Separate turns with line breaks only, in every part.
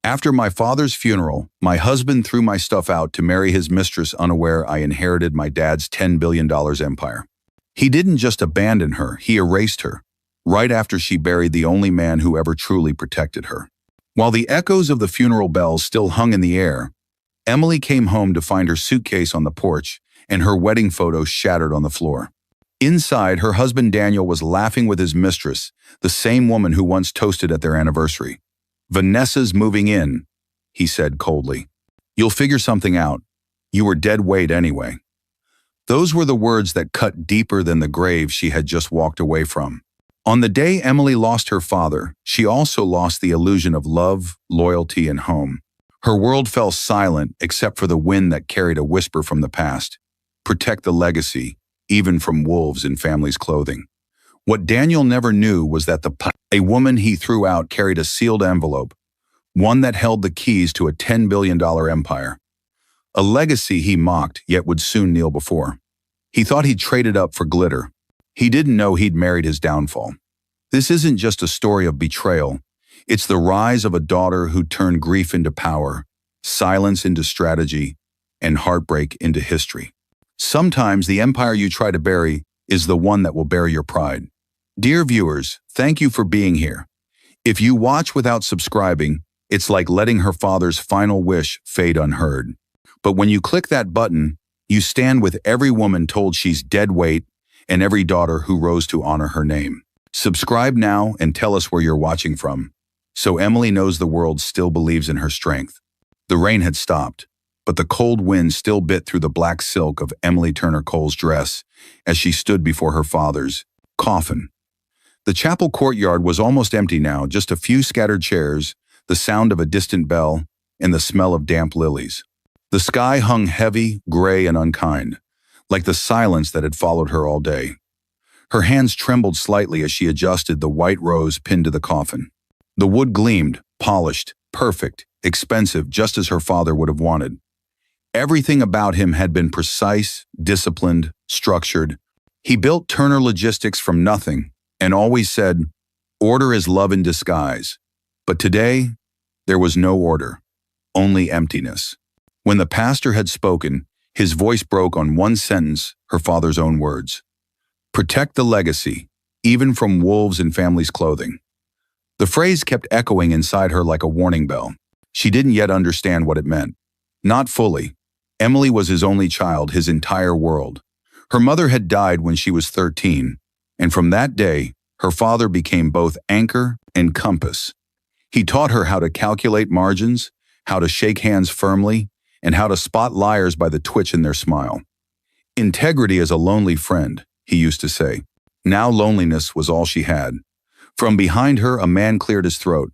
After my father's funeral, my husband threw my stuff out to marry his mistress, unaware I inherited my dad's $10 billion empire. He didn't just abandon her, he erased her, right after she buried the only man who ever truly protected her. While the echoes of the funeral bells still hung in the air, Emily came home to find her suitcase on the porch and her wedding photo shattered on the floor. Inside, her husband Daniel was laughing with his mistress, the same woman who once toasted at their anniversary. "Vanessa's moving in," he said coldly. "You'll figure something out. You were dead weight anyway." Those were the words that cut deeper than the grave she had just walked away from. On the day Emily lost her father, she also lost the illusion of love, loyalty, and home. Her world fell silent except for the wind that carried a whisper from the past. Protect the legacy, even from wolves in family's clothing. What Daniel never knew was that a woman he threw out carried a sealed envelope, one that held the keys to a $10 billion empire. A legacy he mocked, yet would soon kneel before. He thought he'd traded up for glitter. He didn't know he'd married his downfall. This isn't just a story of betrayal. It's the rise of a daughter who turned grief into power, silence into strategy, and heartbreak into history. Sometimes the empire you try to bury is the one that will bury your pride. Dear viewers, thank you for being here. If you watch without subscribing, it's like letting her father's final wish fade unheard. But when you click that button, you stand with every woman told she's dead weight and every daughter who rose to honor her name. Subscribe now and tell us where you're watching from, so Emily knows the world still believes in her strength. The rain had stopped, but the cold wind still bit through the black silk of Emily Turner Cole's dress as she stood before her father's coffin. The chapel courtyard was almost empty now, just a few scattered chairs, the sound of a distant bell, and the smell of damp lilies. The sky hung heavy, gray, and unkind, like the silence that had followed her all day. Her hands trembled slightly as she adjusted the white rose pinned to the coffin. The wood gleamed, polished, perfect, expensive, just as her father would have wanted. Everything about him had been precise, disciplined, structured. He built Turner Logistics from nothing and always said, "Order is love in disguise." But today, there was no order, only emptiness. When the pastor had spoken, his voice broke on one sentence, her father's own words. "Protect the legacy, even from wolves in family's clothing." The phrase kept echoing inside her like a warning bell. She didn't yet understand what it meant. Not fully. Emily was his only child, his entire world. Her mother had died when she was 13, and from that day, her father became both anchor and compass. He taught her how to calculate margins, how to shake hands firmly, and how to spot liars by the twitch in their smile. Integrity is a lonely friend, he used to say. Now loneliness was all she had. From behind her, a man cleared his throat.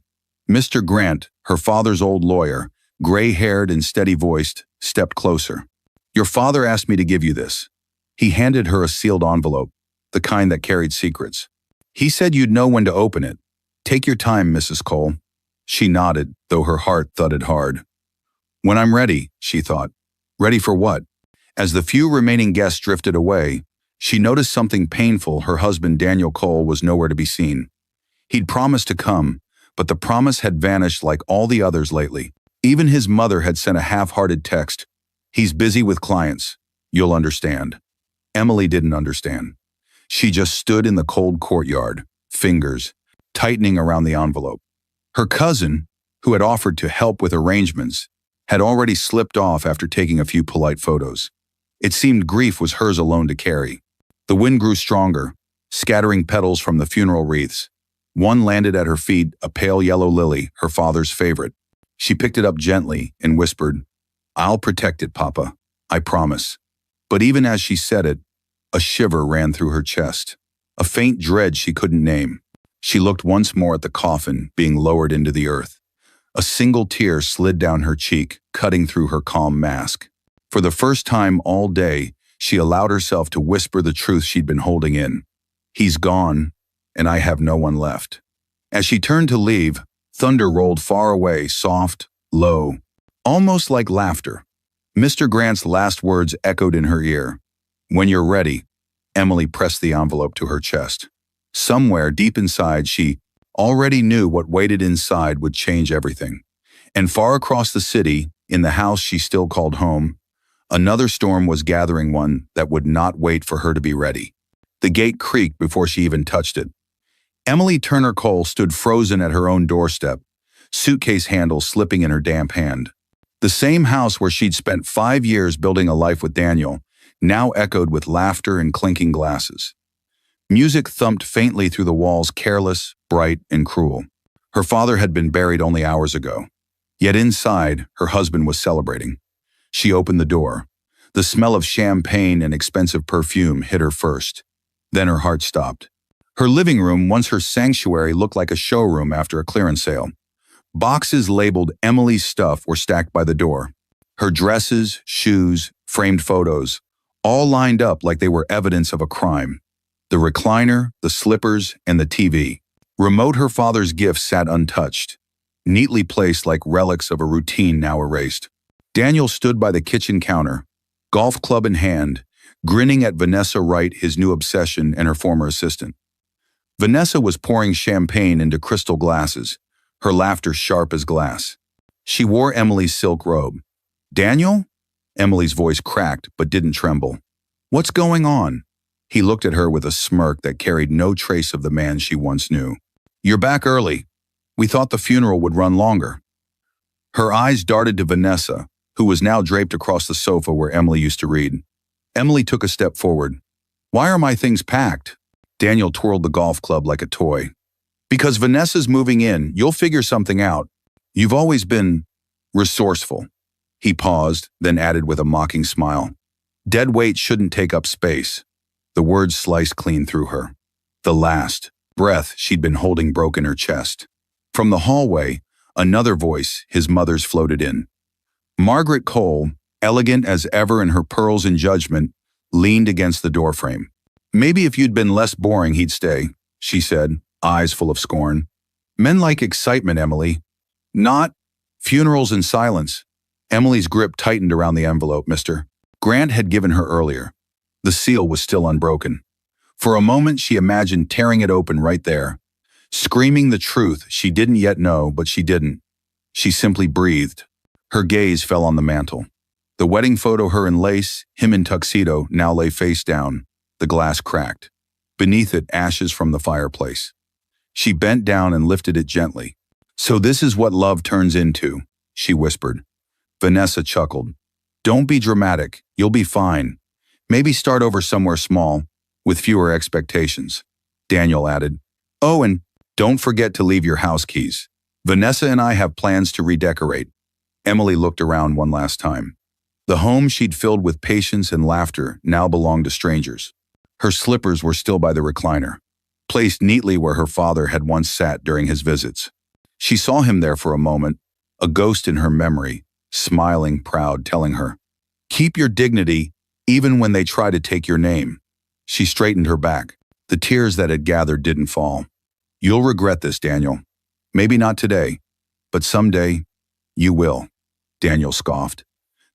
Mr. Grant, her father's old lawyer, gray-haired and steady-voiced, stepped closer. "Your father asked me to give you this." He handed her a sealed envelope, the kind that carried secrets. "He said you'd know when to open it. Take your time, Mrs. Cole." She nodded, though her heart thudded hard. "When I'm ready," she thought. Ready for what? As the few remaining guests drifted away, she noticed something painful. Her husband, Daniel Cole, was nowhere to be seen. He'd promised to come, but the promise had vanished like all the others lately. Even his mother had sent a half-hearted text. "He's busy with clients. You'll understand." Emily didn't understand. She just stood in the cold courtyard, fingers tightening around the envelope. Her cousin, who had offered to help with arrangements, had already slipped off after taking a few polite photos. It seemed grief was hers alone to carry. The wind grew stronger, scattering petals from the funeral wreaths. One landed at her feet, a pale yellow lily, her father's favorite. She picked it up gently and whispered, "I'll protect it, Papa. I promise." But even as she said it, a shiver ran through her chest, a faint dread she couldn't name. She looked once more at the coffin being lowered into the earth. A single tear slid down her cheek, cutting through her calm mask. For the first time all day, she allowed herself to whisper the truth she'd been holding in. "He's gone, and I have no one left." As she turned to leave, thunder rolled far away, soft, low, almost like laughter. Mr. Grant's last words echoed in her ear. "When you're ready." Emily pressed the envelope to her chest. Somewhere deep inside, she already knew what waited inside would change everything. And far across the city, in the house she still called home, another storm was gathering, one that would not wait for her to be ready. The gate creaked before she even touched it. Emily Turner Cole stood frozen at her own doorstep, suitcase handle slipping in her damp hand. The same house where she'd spent 5 years building a life with Daniel now echoed with laughter and clinking glasses. Music thumped faintly through the walls, careless, bright, and cruel. Her father had been buried only hours ago. Yet inside, her husband was celebrating. She opened the door. The smell of champagne and expensive perfume hit her first. Then her heart stopped. Her living room, once her sanctuary, looked like a showroom after a clearance sale. Boxes labeled Emily's stuff were stacked by the door. Her dresses, shoes, framed photos, all lined up like they were evidence of a crime. The recliner, the slippers, and the TV. Remote, her father's gifts sat untouched, neatly placed like relics of a routine now erased. Daniel stood by the kitchen counter, golf club in hand, grinning at Vanessa Wright, his new obsession, and her former assistant. Vanessa was pouring champagne into crystal glasses, her laughter sharp as glass. She wore Emily's silk robe. "Daniel?" Emily's voice cracked but didn't tremble. "What's going on?" He looked at her with a smirk that carried no trace of the man she once knew. "You're back early. We thought the funeral would run longer." Her eyes darted to Vanessa, who was now draped across the sofa where Emily used to read. Emily took a step forward. "Why are my things packed?" Daniel twirled the golf club like a toy. "Because Vanessa's moving in. You'll figure something out. You've always been resourceful." He paused, then added with a mocking smile. "Dead weight shouldn't take up space." The words sliced clean through her. The last breath she'd been holding broke in her chest. From the hallway, another voice, his mother's, floated in. Margaret Cole, elegant as ever in her pearls and judgment, leaned against the doorframe. "Maybe if you'd been less boring, he'd stay," she said, eyes full of scorn. "Men like excitement, Emily. Not funerals in silence." Emily's grip tightened around the envelope Mr. Grant had given her earlier. The seal was still unbroken. For a moment, she imagined tearing it open right there, screaming the truth she didn't yet know, but she didn't. She simply breathed. Her gaze fell on the mantel. The wedding photo, her in lace, him in tuxedo, now lay face down. The glass cracked. Beneath it, ashes from the fireplace. She bent down and lifted it gently. "So this is what love turns into," she whispered. Vanessa chuckled. "Don't be dramatic. You'll be fine. Maybe start over somewhere small, with fewer expectations." Daniel added, "Oh, and don't forget to leave your house keys. Vanessa and I have plans to redecorate." Emily looked around one last time. The home she'd filled with patience and laughter now belonged to strangers. Her slippers were still by the recliner, placed neatly where her father had once sat during his visits. She saw him there for a moment, a ghost in her memory, smiling, proud, telling her, "Keep your dignity even when they try to take your name." She straightened her back. The tears that had gathered didn't fall. "You'll regret this, Daniel. Maybe not today, but someday you will," Daniel scoffed.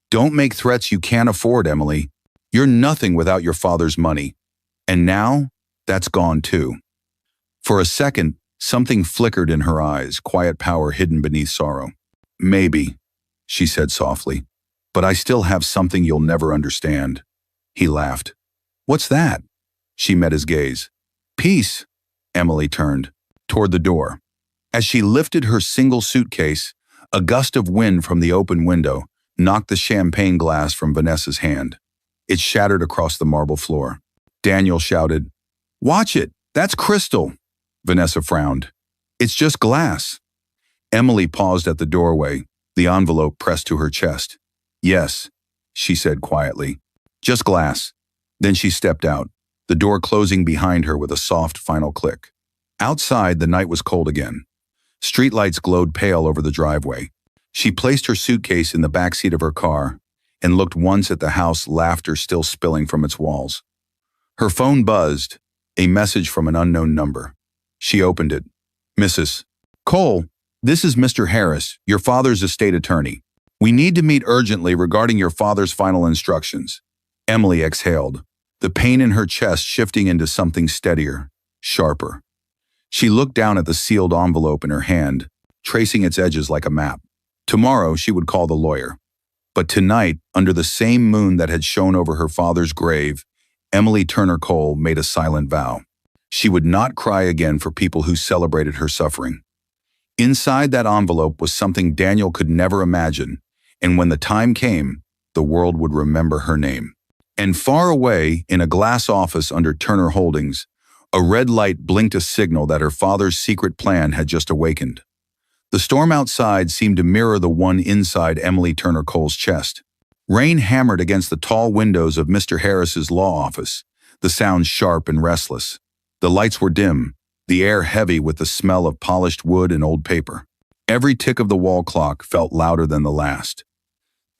"Don't make threats you can't afford, Emily. You're nothing without your father's money. And now, that's gone too." For a second, something flickered in her eyes, quiet power hidden beneath sorrow. "Maybe," she said softly, "but I still have something you'll never understand." He laughed. "What's that?" She met his gaze. "Peace." Emily turned toward the door. As she lifted her single suitcase, a gust of wind from the open window knocked the champagne glass from Vanessa's hand. It shattered across the marble floor. Daniel shouted, "Watch it! That's crystal!" Vanessa frowned. "It's just glass." Emily paused at the doorway, the envelope pressed to her chest. "Yes," she said quietly, "just glass." Then she stepped out, the door closing behind her with a soft final click. Outside, the night was cold again. Streetlights glowed pale over the driveway. She placed her suitcase in the backseat of her car and looked once at the house, laughter still spilling from its walls. Her phone buzzed, a message from an unknown number. She opened it. "Mrs. Cole, this is Mr. Harris, your father's estate attorney. We need to meet urgently regarding your father's final instructions." Emily exhaled, the pain in her chest shifting into something steadier, sharper. She looked down at the sealed envelope in her hand, tracing its edges like a map. Tomorrow she would call the lawyer. But tonight, under the same moon that had shone over her father's grave, Emily Turner Cole made a silent vow. She would not cry again for people who celebrated her suffering. Inside that envelope was something Daniel could never imagine, and when the time came, the world would remember her name. And far away, in a glass office under Turner Holdings, a red light blinked a signal that her father's secret plan had just awakened. The storm outside seemed to mirror the one inside Emily Turner Cole's chest. Rain hammered against the tall windows of Mr. Harris's law office, the sound sharp and restless. The lights were dim, the air heavy with the smell of polished wood and old paper. Every tick of the wall clock felt louder than the last.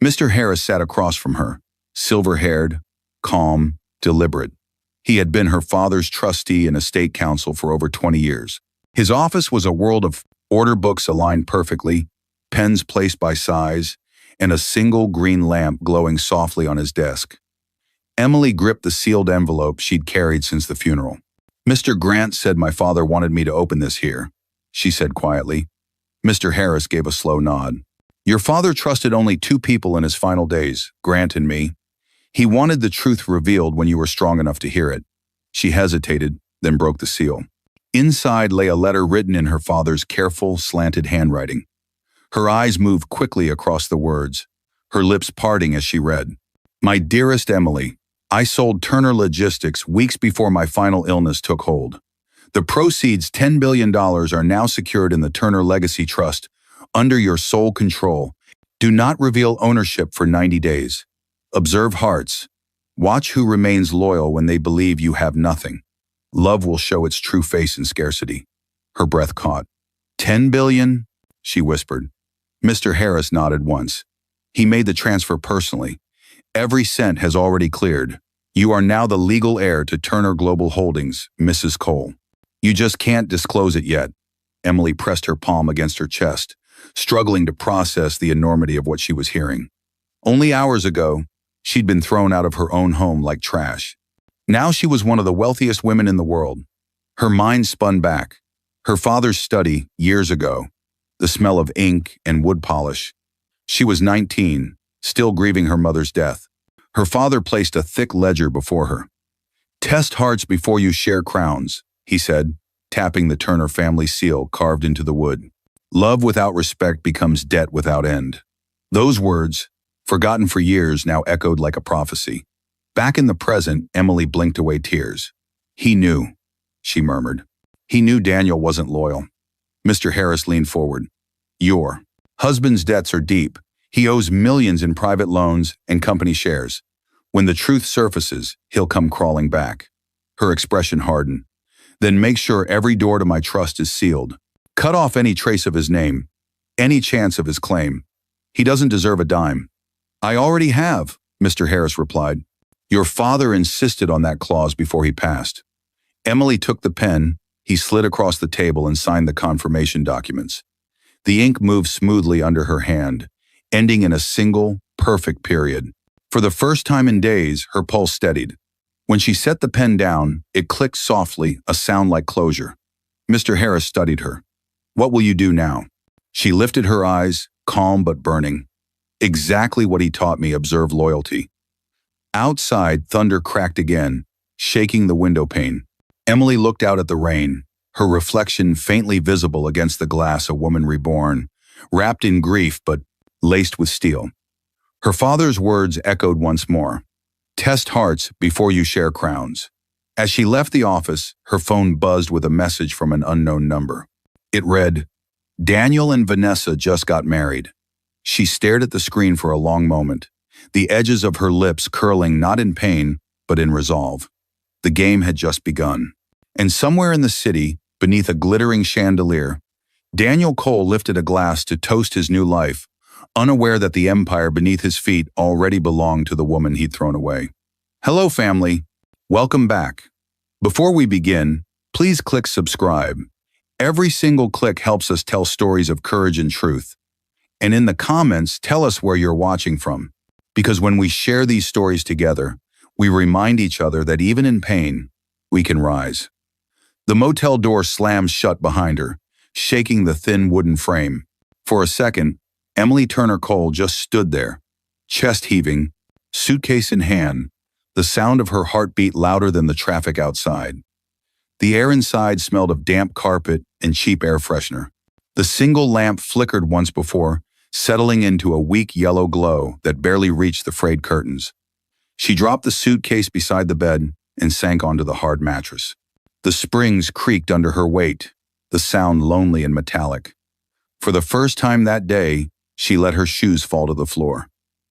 Mr. Harris sat across from her, silver-haired, calm, deliberate. He had been her father's trustee and estate counsel for over 20 years. His office was a world of order books aligned perfectly, pens placed by size, and a single green lamp glowing softly on his desk. Emily gripped the sealed envelope she'd carried since the funeral. "Mr. Grant said my father wanted me to open this here," she said quietly. Mr. Harris gave a slow nod. "Your father trusted only two people in his final days, Grant and me. He wanted the truth revealed when you were strong enough to hear it." She hesitated, then broke the seal. Inside lay a letter written in her father's careful, slanted handwriting. Her eyes moved quickly across the words, her lips parting as she read. "My dearest Emily, I sold Turner Logistics weeks before my final illness took hold. The proceeds, $10 billion, are now secured in the Turner Legacy Trust, under your sole control. Do not reveal ownership for 90 days. Observe hearts. Watch who remains loyal when they believe you have nothing. Love will show its true face in scarcity." Her breath caught. "10 billion?" she whispered. Mr. Harris nodded once. "He made the transfer personally. Every cent has already cleared. You are now the legal heir to Turner Global Holdings, Mrs. Cole. You just can't disclose it yet." Emily pressed her palm against her chest, struggling to process the enormity of what she was hearing. Only hours ago, she'd been thrown out of her own home like trash. Now she was one of the wealthiest women in the world. Her mind spun back. Her father's study, years ago. The smell of ink and wood polish. She was 19, still grieving her mother's death. Her father placed a thick ledger before her. "Test hearts before you share crowns," he said, tapping the Turner family seal carved into the wood. "Love without respect becomes debt without end." Those words, forgotten for years, now echoed like a prophecy. Back in the present, Emily blinked away tears. "He knew," she murmured. "He knew Daniel wasn't loyal." Mr. Harris leaned forward. "Your husband's debts are deep. He owes millions in private loans and company shares. When the truth surfaces, he'll come crawling back." Her expression hardened. "Then make sure every door to my trust is sealed. Cut off any trace of his name, any chance of his claim. He doesn't deserve a dime." "I already have," Mr. Harris replied. "Your father insisted on that clause before he passed." Emily took the pen, he slid across the table and signed the confirmation documents. The ink moved smoothly under her hand, ending in a single, perfect period. For the first time in days, her pulse steadied. When she set the pen down, it clicked softly, a sound like closure. Mr. Harris studied her. "What will you do now?" She lifted her eyes, calm but burning. "Exactly what he taught me, observe loyalty." Outside, thunder cracked again, shaking the window pane. Emily looked out at the rain, her reflection faintly visible against the glass, a woman reborn, wrapped in grief but laced with steel. Her father's words echoed once more. "Test hearts before you share crowns." As she left the office, her phone buzzed with a message from an unknown number. It read, "Daniel and Vanessa just got married." She stared at the screen for a long moment, the edges of her lips curling not in pain, but in resolve. The game had just begun. And somewhere in the city, beneath a glittering chandelier, Daniel Cole lifted a glass to toast his new life, unaware that the empire beneath his feet already belonged to the woman he'd thrown away. Hello, family. Welcome back. Before we begin, please click subscribe. Every single click helps us tell stories of courage and truth. And in the comments, tell us where you're watching from. Because when we share these stories together, we remind each other that even in pain, we can rise. The motel door slammed shut behind her, shaking the thin wooden frame. For a second, Emily Turner Cole just stood there, chest heaving, suitcase in hand, the sound of her heartbeat louder than the traffic outside. The air inside smelled of damp carpet and cheap air freshener. The single lamp flickered once before, settling into a weak yellow glow that barely reached the frayed curtains. She dropped the suitcase beside the bed and sank onto the hard mattress. The springs creaked under her weight, the sound lonely and metallic. For the first time that day, she let her shoes fall to the floor.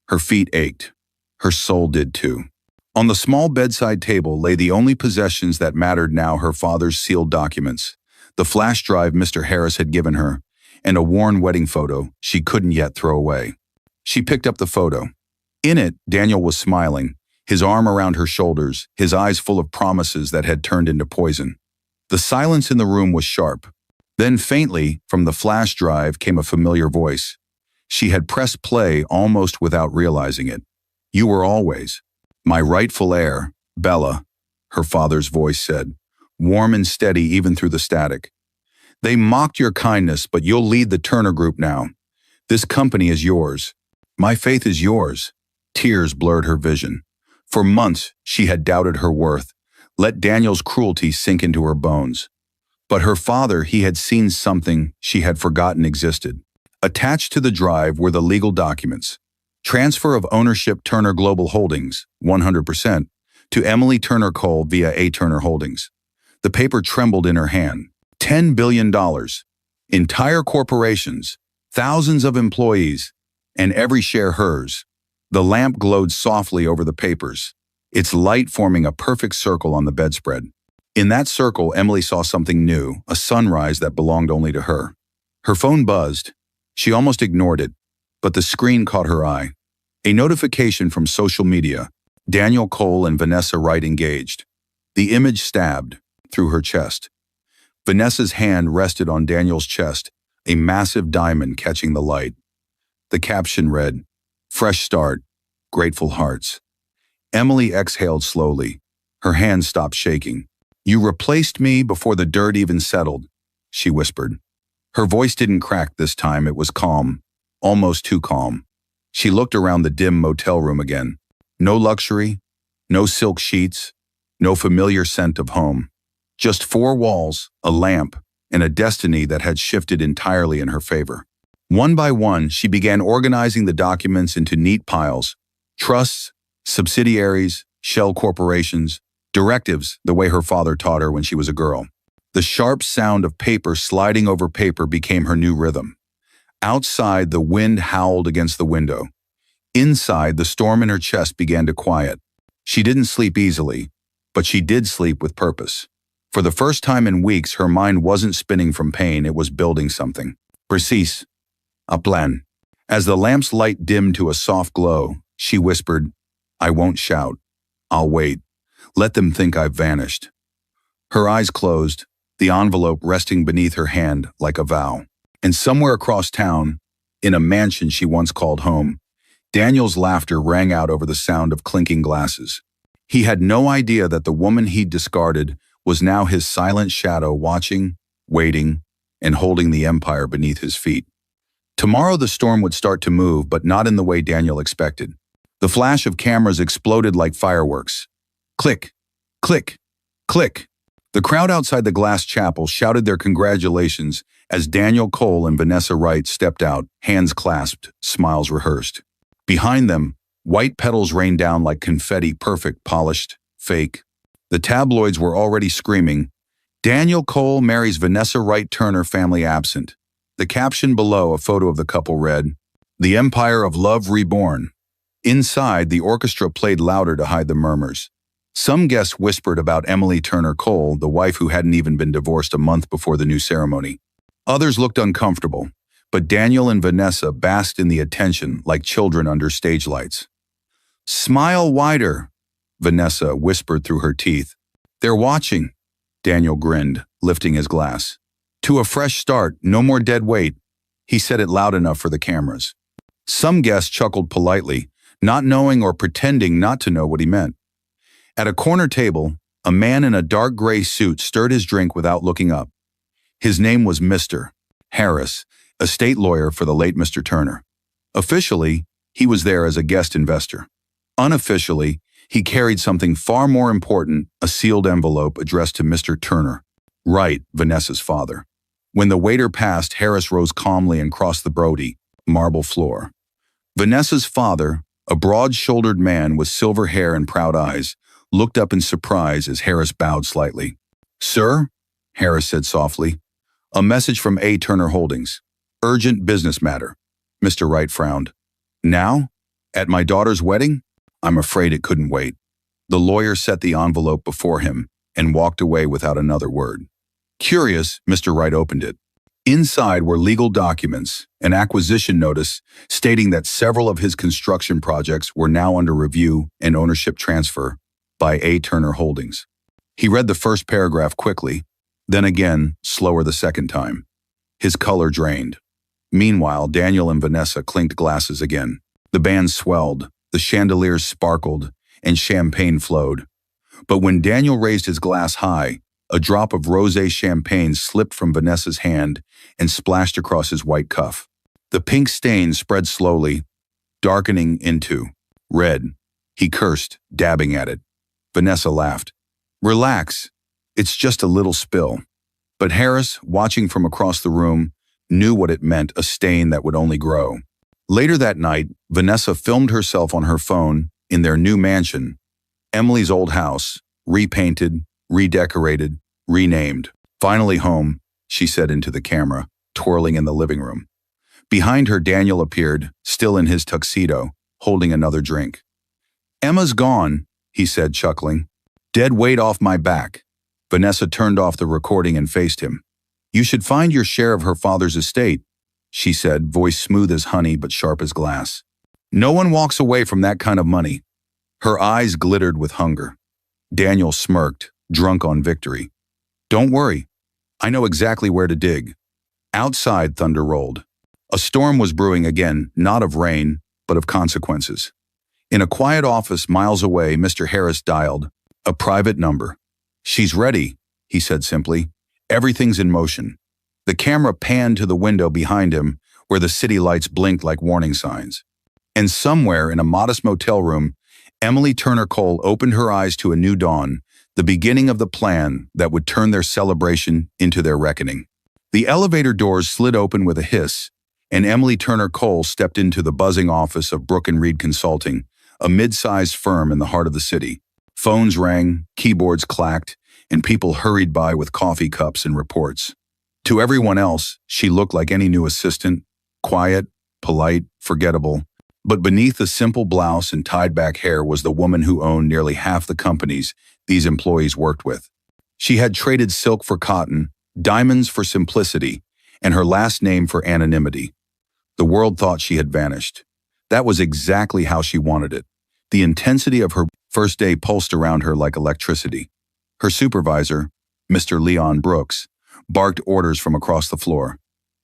Her feet ached. Her soul did too. On the small bedside table lay the only possessions that mattered now: her father's sealed documents, the flash drive Mr. Harris had given her, and a worn wedding photo she couldn't yet throw away. She picked up the photo. In it, Daniel was smiling, his arm around her shoulders, his eyes full of promises that had turned into poison. The silence in the room was sharp. Then faintly, from the flash drive came a familiar voice. She had pressed play almost without realizing it. "You were always my rightful heir, Bella," her father's voice said, warm and steady even through the static. "They mocked your kindness, but you'll lead the Turner Group now. This company is yours. My faith is yours." Tears blurred her vision. For months, she had doubted her worth, let Daniel's cruelty sink into her bones. But her father, he had seen something she had forgotten existed. Attached to the drive were the legal documents. Transfer of ownership Turner Global Holdings, 100%, to Emily Turner Cole via A. Turner Holdings. The paper trembled in her hand. $10 billion. Entire corporations, thousands of employees, and every share hers. The lamp glowed softly over the papers, its light forming a perfect circle on the bedspread. In that circle, Emily saw something new, a sunrise that belonged only to her. Her phone buzzed. She almost ignored it, but the screen caught her eye. A notification from social media. Daniel Cole and Vanessa Wright engaged. The image stabbed through her chest. Vanessa's hand rested on Daniel's chest, a massive diamond catching the light. The caption read, "Fresh start, grateful hearts." Emily exhaled slowly. Her hand stopped shaking. "You replaced me before the dirt even settled," she whispered. Her voice didn't crack this time. It was calm, almost too calm. She looked around the dim motel room again. No luxury, no silk sheets, no familiar scent of home. Just four walls, a lamp, and a destiny that had shifted entirely in her favor. One by one, she began organizing the documents into neat piles. Trusts, subsidiaries, shell corporations, directives the way her father taught her when she was a girl. The sharp sound of paper sliding over paper became her new rhythm. Outside, the wind howled against the window. Inside, the storm in her chest began to quiet. She didn't sleep easily, but she did sleep with purpose. For the first time in weeks, her mind wasn't spinning from pain, it was building something. Precise. A plan. As the lamp's light dimmed to a soft glow, she whispered, "I won't shout. I'll wait. Let them think I've vanished." Her eyes closed, the envelope resting beneath her hand like a vow. And somewhere across town, in a mansion she once called home, Daniel's laughter rang out over the sound of clinking glasses. He had no idea that the woman he'd discarded was now his silent shadow, watching, waiting, and holding the empire beneath his feet. Tomorrow the storm would start to move, but not in the way Daniel expected. The flash of cameras exploded like fireworks. Click, click, click. The crowd outside the glass chapel shouted their congratulations as Daniel Cole and Vanessa Wright stepped out, hands clasped, smiles rehearsed. Behind them, white petals rained down like confetti, perfect, polished, fake. The tabloids were already screaming, "Daniel Cole marries Vanessa Wright Turner, family absent." The caption below, a photo of the couple, read, "The Empire of Love Reborn." Inside, the orchestra played louder to hide the murmurs. Some guests whispered about Emily Turner Cole, the wife who hadn't even been divorced a month before the new ceremony. Others looked uncomfortable, but Daniel and Vanessa basked in the attention like children under stage lights. "Smile wider," Vanessa whispered through her teeth. "They're watching," Daniel grinned, lifting his glass. "To a fresh start, no more dead weight." He said it loud enough for the cameras. Some guests chuckled politely, not knowing or pretending not to know what he meant. At a corner table, a man in a dark gray suit stirred his drink without looking up. His name was Mr. Harris, estate lawyer for the late Mr. Turner. Officially, he was there as a guest investor. Unofficially, he carried something far more important, a sealed envelope addressed to Mr. Turner, Wright, Vanessa's father. When the waiter passed, Harris rose calmly and crossed the Brody, marble floor. Vanessa's father, a broad-shouldered man with silver hair and proud eyes, looked up in surprise as Harris bowed slightly. "Sir," Harris said softly, "a message from A. Turner Holdings. Urgent business matter." Mr. Wright frowned. "Now? At my daughter's wedding? I'm afraid it couldn't wait." The lawyer set the envelope before him and walked away without another word. Curious, Mr. Wright opened it. Inside were legal documents, an acquisition notice stating that several of his construction projects were now under review and ownership transfer by A. Turner Holdings. He read the first paragraph quickly, then again, slower the second time. His color drained. Meanwhile, Daniel and Vanessa clinked glasses again. The band swelled, the chandeliers sparkled, and champagne flowed. But when Daniel raised his glass high, a drop of rosé champagne slipped from Vanessa's hand and splashed across his white cuff. The pink stain spread slowly, darkening into red. He cursed, dabbing at it. Vanessa laughed. "Relax. It's just a little spill." But Harris, watching from across the room, knew what it meant, a stain that would only grow. Later that night, Vanessa filmed herself on her phone in their new mansion, Emily's old house, repainted, redecorated, renamed. "Finally home," she said into the camera, twirling in the living room. Behind her, Daniel appeared, still in his tuxedo, holding another drink. "Emma's gone," he said, chuckling. "Dead weight off my back." Vanessa turned off the recording and faced him. "You should find your share of her father's estate," she said, voice smooth as honey but sharp as glass. "No one walks away from that kind of money." Her eyes glittered with hunger. Daniel smirked, drunk on victory. "Don't worry. I know exactly where to dig." Outside, thunder rolled. A storm was brewing again, not of rain, but of consequences. In a quiet office miles away, Mr. Harris dialed. A private number. "She's ready," he said simply. "Everything's in motion." The camera panned to the window behind him, where the city lights blinked like warning signs. And somewhere in a modest motel room, Emily Turner Cole opened her eyes to a new dawn, the beginning of the plan that would turn their celebration into their reckoning. The elevator doors slid open with a hiss, and Emily Turner Cole stepped into the buzzing office of Brook & Reed Consulting, a mid-sized firm in the heart of the city. Phones rang, keyboards clacked, and people hurried by with coffee cups and reports. To everyone else, she looked like any new assistant, quiet, polite, forgettable. But beneath the simple blouse and tied-back hair was the woman who owned nearly half the companies these employees worked with. She had traded silk for cotton, diamonds for simplicity, and her last name for anonymity. The world thought she had vanished. That was exactly how she wanted it. The intensity of her first day pulsed around her like electricity. Her supervisor, Mr. Leon Brooks, barked orders from across the floor.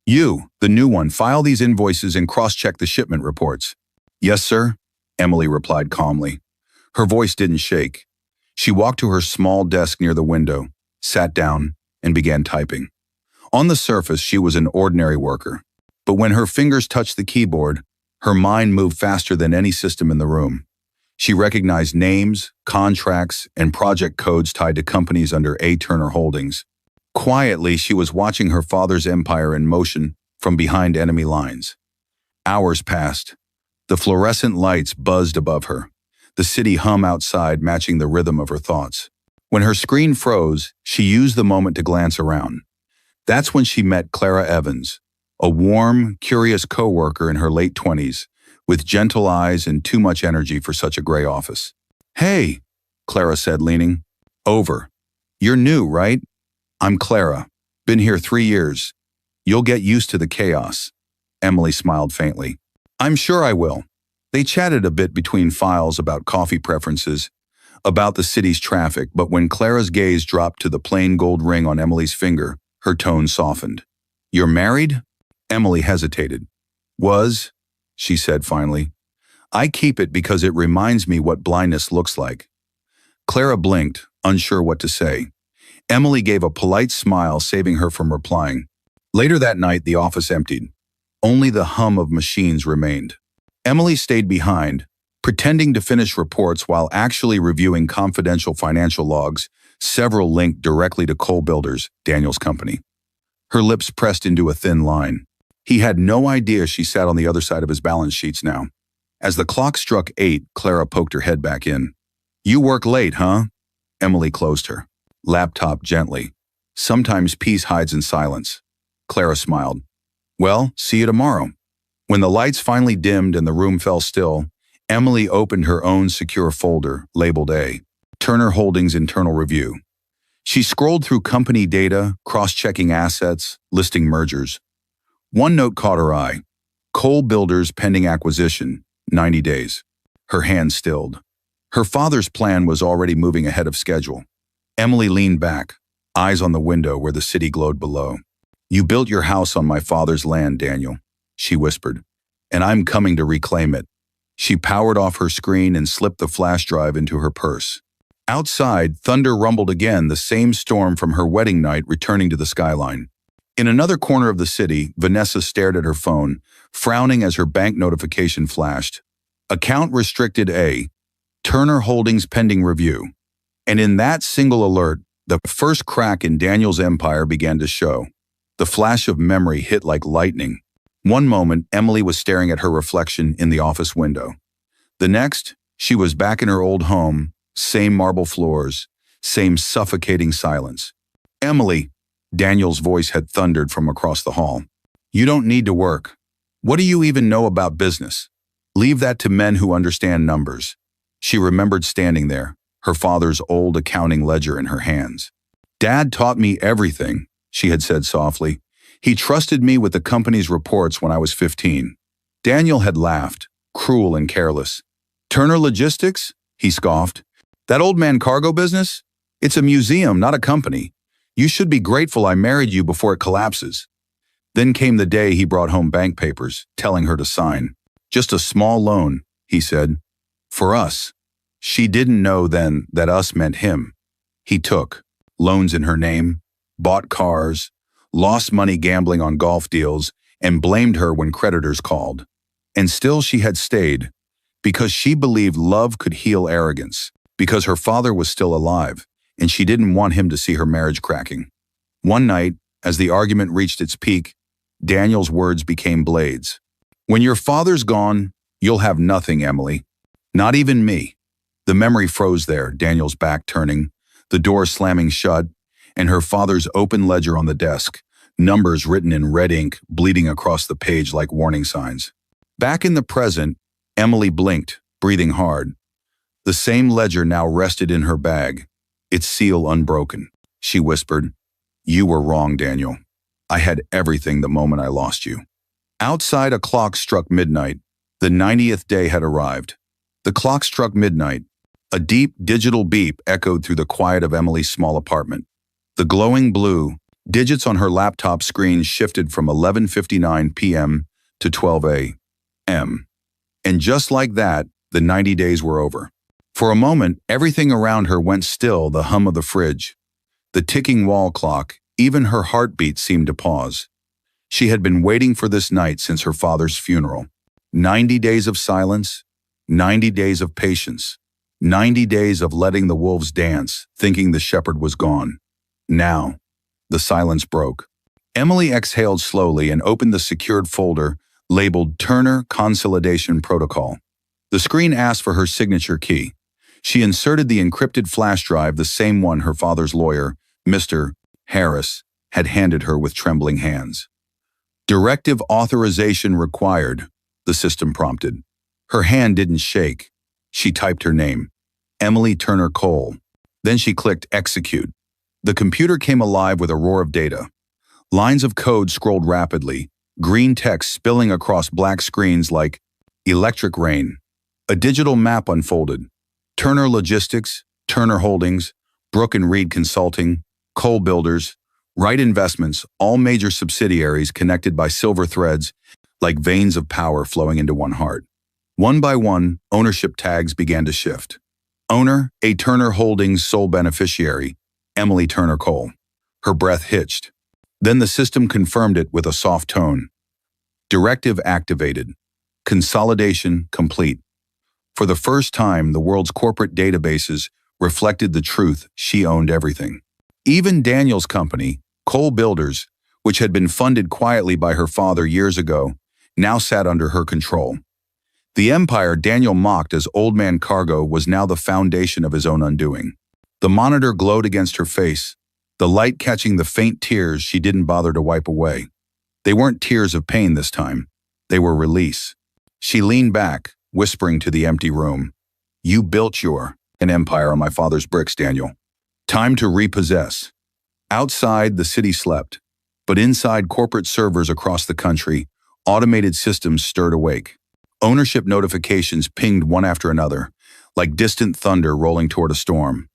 "You, the new one, file these invoices and cross-check the shipment reports." "Yes, sir," Emily replied calmly. Her voice didn't shake. She walked to her small desk near the window, sat down, and began typing. On the surface, she was an ordinary worker. But when her fingers touched the keyboard, her mind moved faster than any system in the room. She recognized names, contracts, and project codes tied to companies under A. Turner Holdings. Quietly, she was watching her father's empire in motion from behind enemy lines. Hours passed. The fluorescent lights buzzed above her, the city hum outside matching the rhythm of her thoughts. When her screen froze, she used the moment to glance around. That's when she met Clara Evans, a warm, curious co-worker in her late 20s, with gentle eyes and too much energy for such a gray office. "Hey," Clara said, leaning over. "You're new, right?" "I'm Clara. Been here 3 years. You'll get used to the chaos." Emily smiled faintly. "I'm sure I will." They chatted a bit between files about coffee preferences, about the city's traffic, but when Clara's gaze dropped to the plain gold ring on Emily's finger, her tone softened. "You're married?" Emily hesitated. "Was," she said finally. "I keep it because it reminds me what blindness looks like." Clara blinked, unsure what to say. Emily gave a polite smile, saving her from replying. Later that night, the office emptied. Only the hum of machines remained. Emily stayed behind, pretending to finish reports while actually reviewing confidential financial logs, several linked directly to Cole Builders, Daniel's company. Her lips pressed into a thin line. He had no idea she sat on the other side of his balance sheets now. As the clock struck 8, Clara poked her head back in. "You work late, huh?" Emily closed her laptop gently. Sometimes peace hides in silence. Clara smiled. "Well, see you tomorrow." When the lights finally dimmed and the room fell still, Emily opened her own secure folder, labeled A, Turner Holdings Internal Review. She scrolled through company data, cross-checking assets, listing mergers. One note caught her eye. Cole Builders pending acquisition, 90 days. Her hand stilled. Her father's plan was already moving ahead of schedule. Emily leaned back, eyes on the window where the city glowed below. "You built your house on my father's land, Daniel," she whispered, "and I'm coming to reclaim it." She powered off her screen and slipped the flash drive into her purse. Outside, thunder rumbled again, the same storm from her wedding night returning to the skyline. In another corner of the city, Vanessa stared at her phone, frowning as her bank notification flashed. Account restricted A, Turner Holdings pending review. And in that single alert, the first crack in Daniel's empire began to show. The flash of memory hit like lightning. One moment, Emily was staring at her reflection in the office window. The next, she was back in her old home, same marble floors, same suffocating silence. "Emily," Daniel's voice had thundered from across the hall. "You don't need to work. What do you even know about business? Leave that to men who understand numbers." She remembered standing there, her father's old accounting ledger in her hands. "Dad taught me everything," she had said softly. "He trusted me with the company's reports when I was 15. Daniel had laughed, cruel and careless. "Turner Logistics?" he scoffed. "That old man cargo business? It's a museum, not a company. You should be grateful I married you before it collapses." Then came the day he brought home bank papers, telling her to sign. "Just a small loan," he said. "For us." She didn't know then that us meant him. He took loans in her name, bought cars, lost money gambling on golf deals, and blamed her when creditors called. And still she had stayed, because she believed love could heal arrogance, because her father was still alive, and she didn't want him to see her marriage cracking. One night, as the argument reached its peak, Daniel's words became blades. "When your father's gone, you'll have nothing, Emily. Not even me." The memory froze there, Daniel's back turning, the door slamming shut, and her father's open ledger on the desk, numbers written in red ink bleeding across the page like warning signs. Back in the present, Emily blinked, breathing hard. The same ledger now rested in her bag, its seal unbroken. She whispered, "You were wrong, Daniel. I had everything the moment I lost you." Outside, a clock struck midnight. The 90th day had arrived. The clock struck midnight. A deep digital beep echoed through the quiet of Emily's small apartment. The glowing blue, digits on her laptop screen shifted from 11:59 p.m. to 12 a.m. And just like that, the 90 days were over. For a moment, everything around her went still, the hum of the fridge, the ticking wall clock, even her heartbeat seemed to pause. She had been waiting for this night since her father's funeral. 90 days of silence, 90 days of patience, 90 days of letting the wolves dance, thinking the shepherd was gone. Now, the silence broke. Emily exhaled slowly and opened the secured folder labeled Turner Consolidation Protocol. The screen asked for her signature key. She inserted the encrypted flash drive, the same one her father's lawyer, Mr. Harris, had handed her with trembling hands. "Directive authorization required," the system prompted. Her hand didn't shake. She typed her name, Emily Turner Cole. Then she clicked execute. The computer came alive with a roar of data. Lines of code scrolled rapidly, green text spilling across black screens like electric rain. A digital map unfolded. Turner Logistics, Turner Holdings, Brook and Reed Consulting, Cole Builders, Wright Investments, all major subsidiaries connected by silver threads like veins of power flowing into one heart. One by one, ownership tags began to shift. Owner, a Turner Holdings sole beneficiary, Emily Turner Cole. Her breath hitched. Then the system confirmed it with a soft tone. Directive activated. Consolidation complete. For the first time, the world's corporate databases reflected the truth: she owned everything. Even Daniel's company, Cole Builders, which had been funded quietly by her father years ago, now sat under her control. The empire Daniel mocked as Old Man Cargo was now the foundation of his own undoing. The monitor glowed against her face, the light catching the faint tears she didn't bother to wipe away. They weren't tears of pain this time. They were release. She leaned back, whispering to the empty room, "You built an empire on my father's bricks, Daniel. Time to repossess." Outside, the city slept, but inside corporate servers across the country, automated systems stirred awake. Ownership notifications pinged one after another, like distant thunder rolling toward a storm.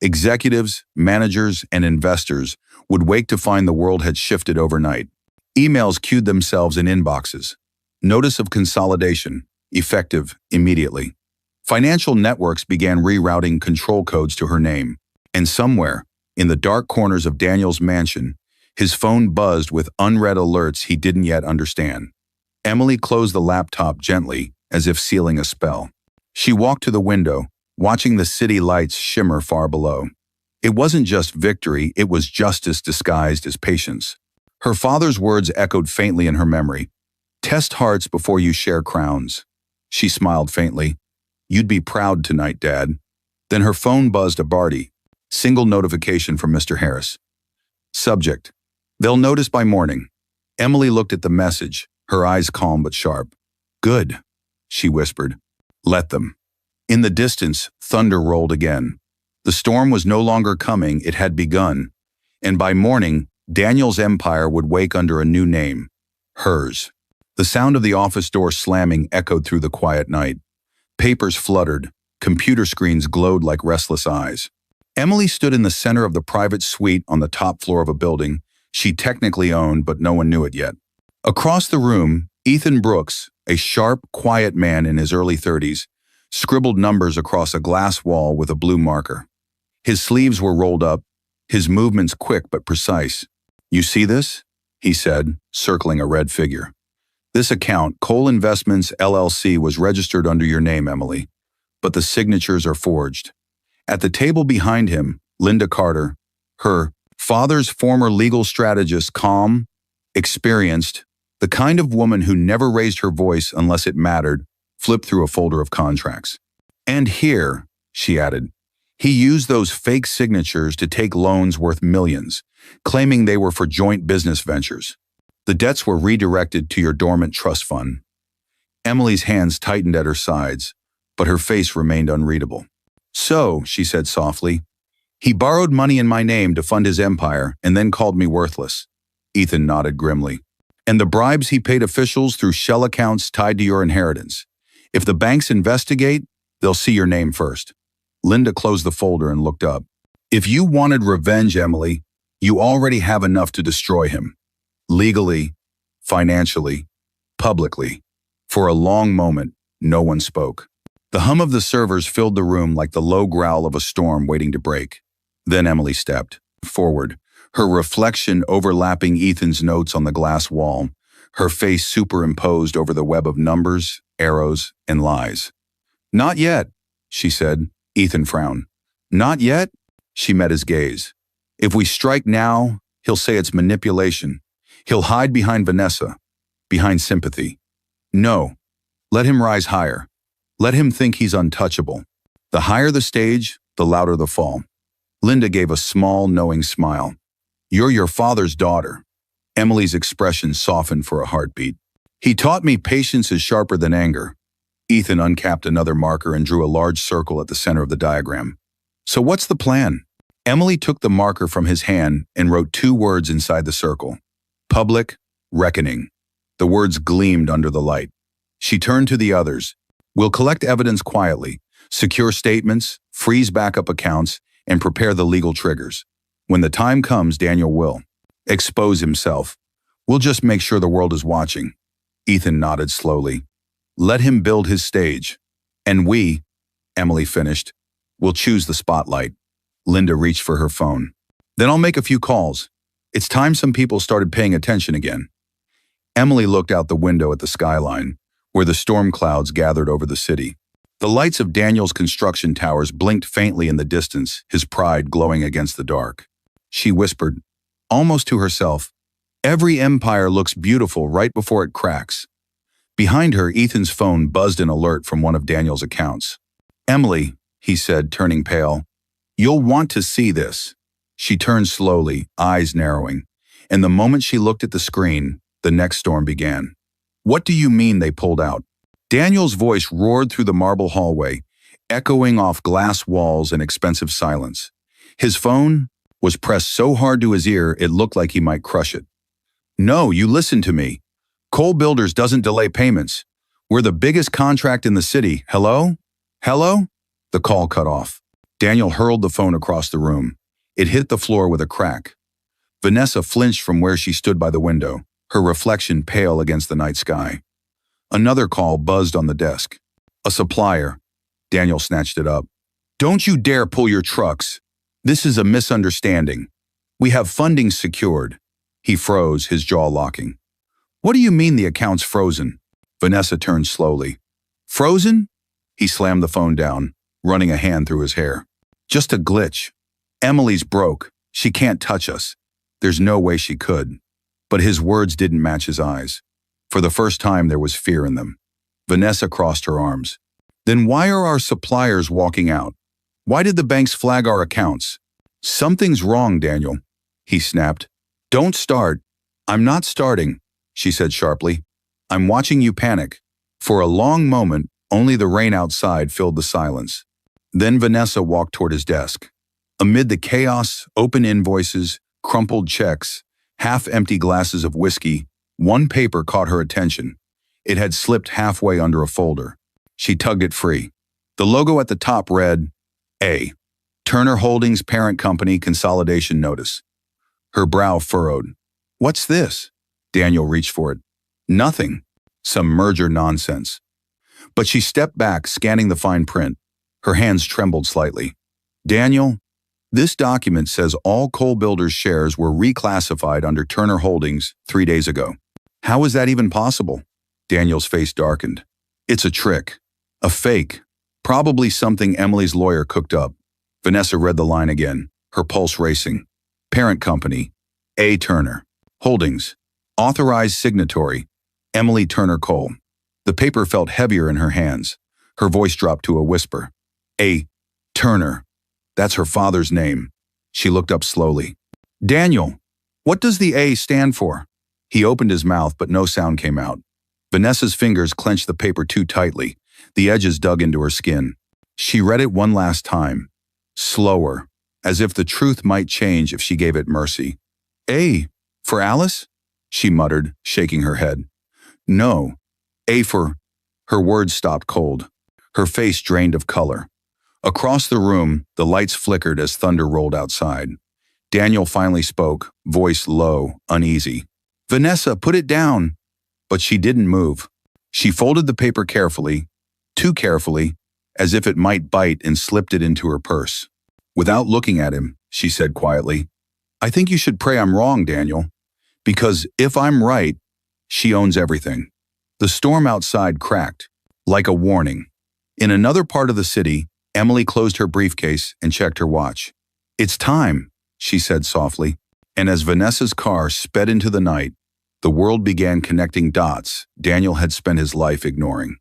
Executives, managers, and investors would wake to find the world had shifted overnight. Emails queued themselves in inboxes. Notice of consolidation, effective immediately. Financial networks began rerouting control codes to her name, and somewhere, in the dark corners of Daniel's mansion, his phone buzzed with unread alerts he didn't yet understand. Emily closed the laptop gently, as if sealing a spell. She walked to the window, watching the city lights shimmer far below. It wasn't just victory, it was justice disguised as patience. Her father's words echoed faintly in her memory. "Test hearts before you share crowns." She smiled faintly. "You'd be proud tonight, Dad." Then her phone buzzed a Barty. Single notification from Mr. Harris. Subject: "They'll notice by morning." Emily looked at the message, her eyes calm but sharp. "Good," she whispered. "Let them." In the distance, thunder rolled again. The storm was no longer coming, it had begun. And by morning, Daniel's empire would wake under a new name. Hers. The sound of the office door slamming echoed through the quiet night. Papers fluttered. Computer screens glowed like restless eyes. Emily stood in the center of the private suite on the top floor of a building she technically owned, but no one knew it yet. Across the room, Ethan Brooks, a sharp, quiet man in his early 30s, scribbled numbers across a glass wall with a blue marker. His sleeves were rolled up, his movements quick but precise. "You see this?" he said, circling a red figure. "This account, Cole Investments LLC, was registered under your name, Emily, but the signatures are forged." At the table behind him, Linda Carter, her father's former legal strategist, calm, experienced, the kind of woman who never raised her voice unless it mattered, flipped through a folder of contracts. "And here," she added, "he used those fake signatures to take loans worth millions, claiming they were for joint business ventures. The debts were redirected to your dormant trust fund." Emily's hands tightened at her sides, but her face remained unreadable. "So," she said softly, "he borrowed money in my name to fund his empire and then called me worthless." Ethan nodded grimly. "And the bribes he paid officials through shell accounts tied to your inheritance. If the banks investigate, they'll see your name first." Linda closed the folder and looked up. "If you wanted revenge, Emily, you already have enough to destroy him. Legally, financially, publicly." For a long moment, no one spoke. The hum of the servers filled the room like the low growl of a storm waiting to break. Then Emily stepped forward, her reflection overlapping Ethan's notes on the glass wall, her face superimposed over the web of numbers, arrows, and lies. "Not yet," she said. Ethan frowned. "Not yet?" She met his gaze. "If we strike now, he'll say it's manipulation. He'll hide behind Vanessa, behind sympathy. No, let him rise higher. Let him think he's untouchable. The higher the stage, the louder the fall." Linda gave a small, knowing smile. "You're your father's daughter." Emily's expression softened for a heartbeat. "He taught me patience is sharper than anger." Ethan uncapped another marker and drew a large circle at the center of the diagram. "So what's the plan?" Emily took the marker from his hand and wrote 2 words inside the circle. "Public reckoning." The words gleamed under the light. She turned to the others. "We'll collect evidence quietly, secure statements, freeze backup accounts, and prepare the legal triggers. When the time comes, Daniel will expose himself. We'll just make sure the world is watching." Ethan nodded slowly. "Let him build his stage. And we," Emily finished, "will choose the spotlight." Linda reached for her phone. "Then I'll make a few calls. It's time some people started paying attention again." Emily looked out the window at the skyline, where the storm clouds gathered over the city. The lights of Daniel's construction towers blinked faintly in the distance, his pride glowing against the dark. She whispered, almost to herself, "Every empire looks beautiful right before it cracks." Behind her, Ethan's phone buzzed an alert from one of Daniel's accounts. "Emily," he said, turning pale, "you'll want to see this." She turned slowly, eyes narrowing, and the moment she looked at the screen, the next storm began. "What do you mean they pulled out?" Daniel's voice roared through the marble hallway, echoing off glass walls and expensive silence. His phone was pressed so hard to his ear it looked like he might crush it. "No, you listen to me. Cole Builders doesn't delay payments. We're the biggest contract in the city. Hello? Hello?" The call cut off. Daniel hurled the phone across the room. It hit the floor with a crack. Vanessa flinched from where she stood by the window, her reflection pale against the night sky. Another call buzzed on the desk. "A supplier." Daniel snatched it up. "Don't you dare pull your trucks. This is a misunderstanding. We have funding secured." He froze, his jaw locking. "What do you mean the account's frozen?" Vanessa turned slowly. "Frozen?" He slammed the phone down, running a hand through his hair. "Just a glitch. Emily's broke. She can't touch us. There's no way she could." But his words didn't match his eyes. For the first time, there was fear in them. Vanessa crossed her arms. "Then why are our suppliers walking out? Why did the banks flag our accounts?" "Something's wrong, Daniel," he snapped. "Don't start." "I'm not starting," she said sharply. "I'm watching you panic." For a long moment, only the rain outside filled the silence. Then Vanessa walked toward his desk. Amid the chaos, open invoices, crumpled checks, half-empty glasses of whiskey, one paper caught her attention. It had slipped halfway under a folder. She tugged it free. The logo at the top read, A. Turner Holdings Parent Company Consolidation Notice. Her brow furrowed. "What's this?" Daniel reached for it. "Nothing. Some merger nonsense." But she stepped back, scanning the fine print. Her hands trembled slightly. "Daniel, this document says all Cole Builders shares were reclassified under Turner Holdings 3 days ago. How is that even possible?" Daniel's face darkened. "It's a trick. A fake. Probably something Emily's lawyer cooked up." Vanessa read the line again, her pulse racing. "Parent company, A. Turner. Holdings. Authorized signatory, Emily Turner Cole." The paper felt heavier in her hands. Her voice dropped to a whisper. "A. Turner. That's her father's name." She looked up slowly. "Daniel, what does the A stand for?" He opened his mouth, but no sound came out. Vanessa's fingers clenched the paper too tightly. The edges dug into her skin. She read it one last time, slower, as if the truth might change if she gave it mercy. "A for Alice?" she muttered, shaking her head. "No. A for..." Her words stopped cold. Her face drained of color. Across the room, the lights flickered as thunder rolled outside. Daniel finally spoke, voice low, uneasy. "Vanessa, put it down." But she didn't move. She folded the paper carefully, too carefully, as if it might bite, and slipped it into her purse. Without looking at him, she said quietly, "I think you should pray I'm wrong, Daniel. Because if I'm right, she owns everything." The storm outside cracked, like a warning. In another part of the city, Emily closed her briefcase and checked her watch. "It's time," she said softly, and as Vanessa's car sped into the night, the world began connecting dots Daniel had spent his life ignoring.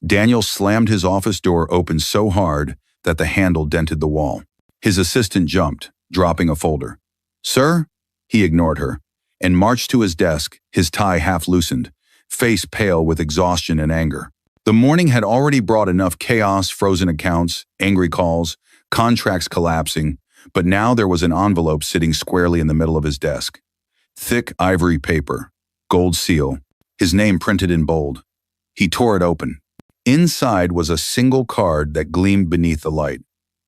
Daniel slammed his office door open so hard that the handle dented the wall. His assistant jumped, dropping a folder. "Sir?" He ignored her and marched to his desk, his tie half loosened, face pale with exhaustion and anger. The morning had already brought enough chaos, frozen accounts, angry calls, contracts collapsing, but now there was an envelope sitting squarely in the middle of his desk. Thick ivory paper, gold seal, his name printed in bold. He tore it open. Inside was a single card that gleamed beneath the light.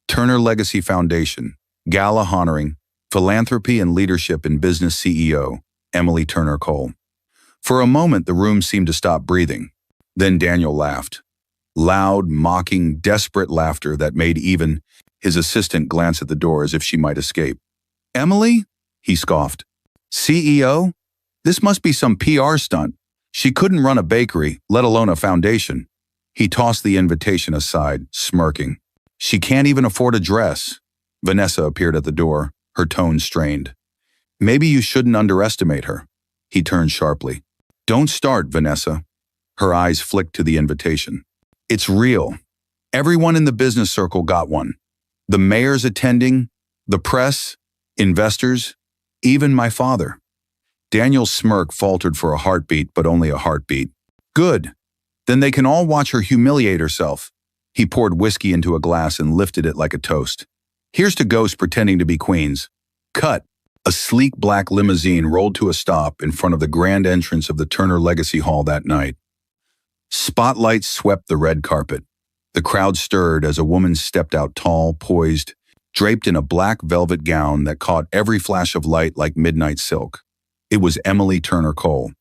Turner Legacy Foundation, Gala Honoring, Philanthropy and Leadership in Business CEO, Emily Turner Cole. For a moment, the room seemed to stop breathing. Then Daniel laughed. Loud, mocking, desperate laughter that made even his assistant glance at the door as if she might escape. "Emily?" he scoffed. "CEO? This must be some PR stunt. She couldn't run a bakery, let alone a foundation. He tossed the invitation aside, smirking. She can't even afford a dress. Vanessa appeared at the door, her tone strained. Maybe you shouldn't underestimate her. He turned sharply. Don't start, Vanessa. Her eyes flicked to the invitation. It's real. Everyone in the business circle got one. The mayor's attending, the press, investors, even my father. Daniel's smirk faltered for a heartbeat, but only a heartbeat. Good. Then they can all watch her humiliate herself. He poured whiskey into a glass and lifted it like a toast. Here's to ghosts pretending to be queens. Cut. A sleek black limousine rolled to a stop in front of the grand entrance of the Turner Legacy Hall that night. Spotlights swept the red carpet. The crowd stirred as a woman stepped out tall, poised, draped in a black velvet gown that caught every flash of light like midnight silk. It was Emily Turner Cole,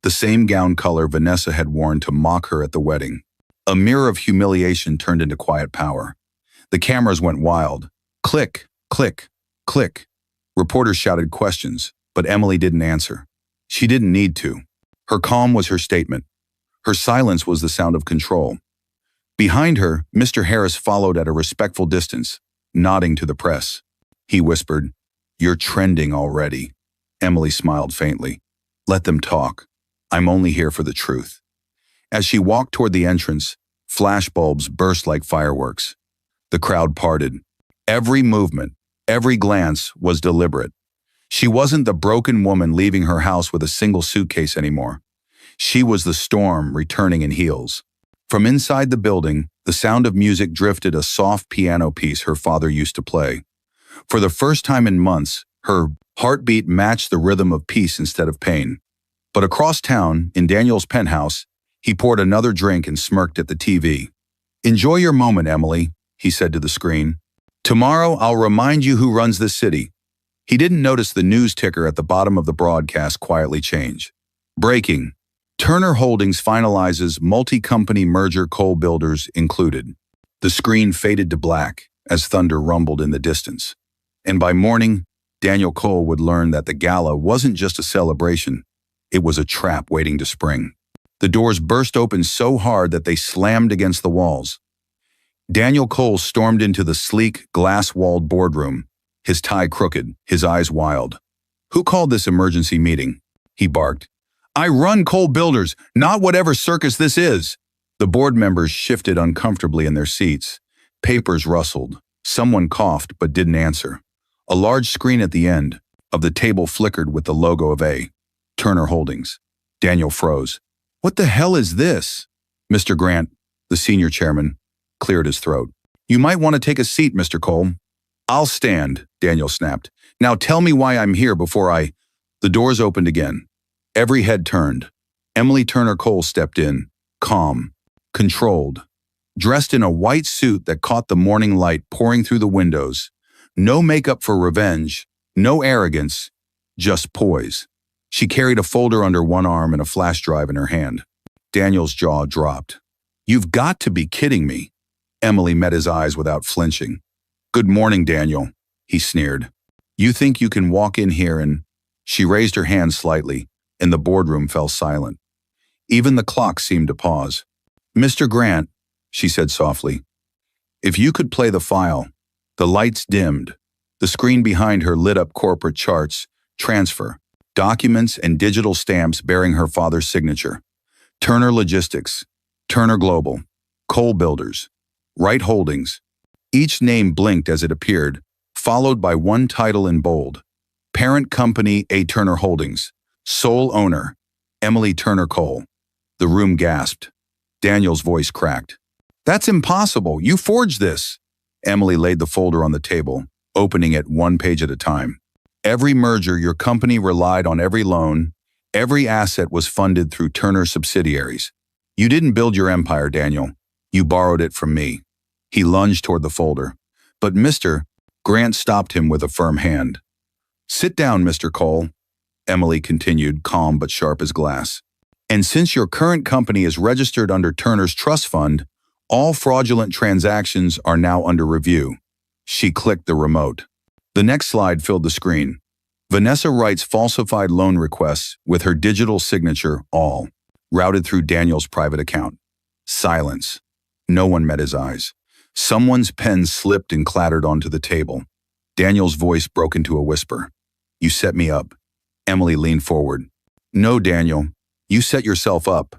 the same gown color Vanessa had worn to mock her at the wedding. A mirror of humiliation turned into quiet power. The cameras went wild. Click, click, click. Reporters shouted questions, but Emily didn't answer. She didn't need to. Her calm was her statement. Her silence was the sound of control. Behind her, Mr. Harris followed at a respectful distance, nodding to the press. He whispered, "You're trending already." Emily smiled faintly. "Let them talk. I'm only here for the truth." As she walked toward the entrance, flashbulbs burst like fireworks. The crowd parted. Every movement, every glance was deliberate. She wasn't the broken woman leaving her house with a single suitcase anymore. She was the storm returning in heels. From inside the building, the sound of music drifted, a soft piano piece her father used to play. For the first time in months, her heartbeat matched the rhythm of peace instead of pain. But across town, in Daniel's penthouse, he poured another drink and smirked at the TV. "Enjoy your moment, Emily," he said to the screen. "Tomorrow I'll remind you who runs this city." He didn't notice the news ticker at the bottom of the broadcast quietly change. Breaking. Turner Holdings finalizes multi-company merger, Cole Builders included. The screen faded to black as thunder rumbled in the distance. And by morning, Daniel Cole would learn that the gala wasn't just a celebration. It was a trap waiting to spring. The doors burst open so hard that they slammed against the walls. Daniel Cole stormed into the sleek, glass-walled boardroom, his tie crooked, his eyes wild. "Who called this emergency meeting?" he barked. "I run Cole Builders, not whatever circus this is." The board members shifted uncomfortably in their seats. Papers rustled. Someone coughed but didn't answer. A large screen at the end of the table flickered with the logo of Turner Holdings. Daniel froze. "What the hell is this?" Mr. Grant, the senior chairman, cleared his throat. "You might want to take a seat, Mr. Cole." "I'll stand," Daniel snapped. "Now tell me why I'm here before I—" The doors opened again. Every head turned. Emily Turner Cole stepped in, calm, controlled, dressed in a white suit that caught the morning light pouring through the windows. No makeup for revenge, no arrogance, just poise. She carried a folder under one arm and a flash drive in her hand. Daniel's jaw dropped. "You've got to be kidding me." Emily met his eyes without flinching. "Good morning, Daniel," he sneered. "You think you can walk in here and—" She raised her hand slightly, and the boardroom fell silent. Even the clock seemed to pause. "Mr. Grant," she said softly, "if you could play the file." The lights dimmed. The screen behind her lit up corporate charts, transfer, documents, and digital stamps bearing her father's signature. Turner Logistics, Turner Global, Cole Builders, Wright Holdings. Each name blinked as it appeared, followed by one title in bold. Parent company Turner Holdings. Sole owner, Emily Turner Cole. The room gasped. Daniel's voice cracked. "That's impossible. You forged this." Emily laid the folder on the table, opening it one page at a time. "Every merger your company relied on, every loan, every asset was funded through Turner subsidiaries. You didn't build your empire, Daniel. You borrowed it from me." He lunged toward the folder. But Mr. Grant stopped him with a firm hand. "Sit down, Mr. Cole," Emily continued, calm but sharp as glass. "And since your current company is registered under Turner's trust fund, all fraudulent transactions are now under review." She clicked the remote. The next slide filled the screen. Vanessa Wright's falsified loan requests with her digital signature, all. routed through Daniel's private account. Silence. No one met his eyes. Someone's pen slipped and clattered onto the table. Daniel's voice broke into a whisper. You set me up. Emily leaned forward. No, Daniel. You set yourself up.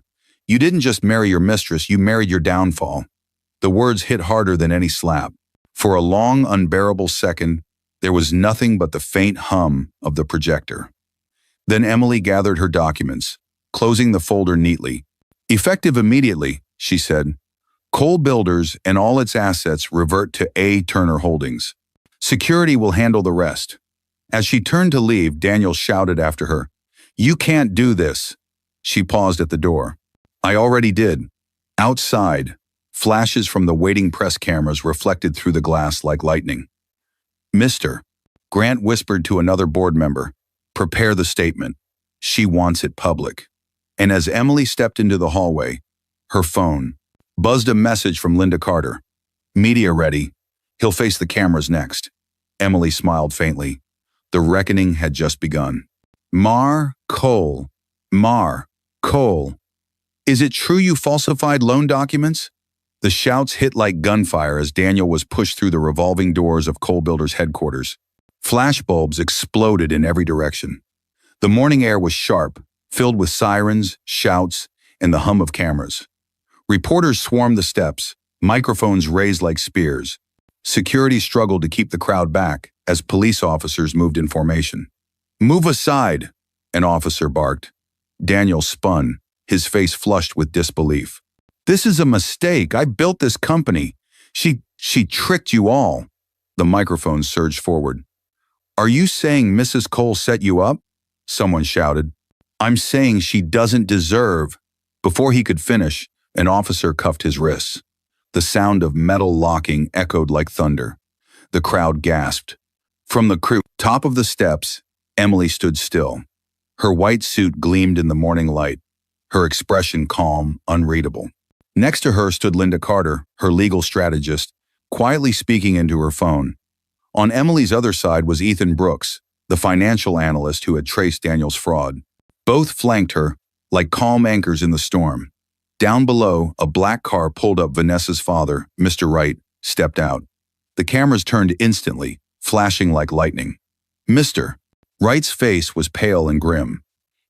You didn't just marry your mistress, you married your downfall. The words hit harder than any slap. For a long, unbearable second, there was nothing but the faint hum of the projector. Then Emily gathered her documents, closing the folder neatly. Effective immediately, she said. Cole Builders and all its assets revert to A. Turner Holdings. Security will handle the rest. As she turned to leave, Daniel shouted after her, You can't do this. She paused at the door. I already did. Outside, flashes from the waiting press cameras reflected through the glass like lightning. Mr. Grant whispered to another board member, Prepare the statement. She wants it public. And as Emily stepped into the hallway, her phone buzzed a message from Linda Carter. Media ready. He'll face the cameras next. Emily smiled faintly. The reckoning had just begun. Mar Cole. Mar Cole. Is it true you falsified loan documents? The shouts hit like gunfire as Daniel was pushed through the revolving doors of Cole Builders' headquarters. Flashbulbs exploded in every direction. The morning air was sharp, filled with sirens, shouts, and the hum of cameras. Reporters swarmed the steps, microphones raised like spears. Security struggled to keep the crowd back as police officers moved in formation. Move aside, an officer barked. Daniel spun, his face flushed with disbelief. This is a mistake. I built this company. She tricked you all. The microphone surged forward. Are you saying Mrs. Cole set you up? Someone shouted. I'm saying she doesn't deserve. Before he could finish, an officer cuffed his wrists. The sound of metal locking echoed like thunder. The crowd gasped. From the top of the steps, Emily stood still. Her white suit gleamed in the morning light, her expression calm, unreadable. Next to her stood Linda Carter, her legal strategist, quietly speaking into her phone. On Emily's other side was Ethan Brooks, the financial analyst who had traced Daniel's fraud. Both flanked her, like calm anchors in the storm. Down below, a black car pulled up. Vanessa's father, Mr. Wright, stepped out. The cameras turned instantly, flashing like lightning. Mr. Wright's face was pale and grim.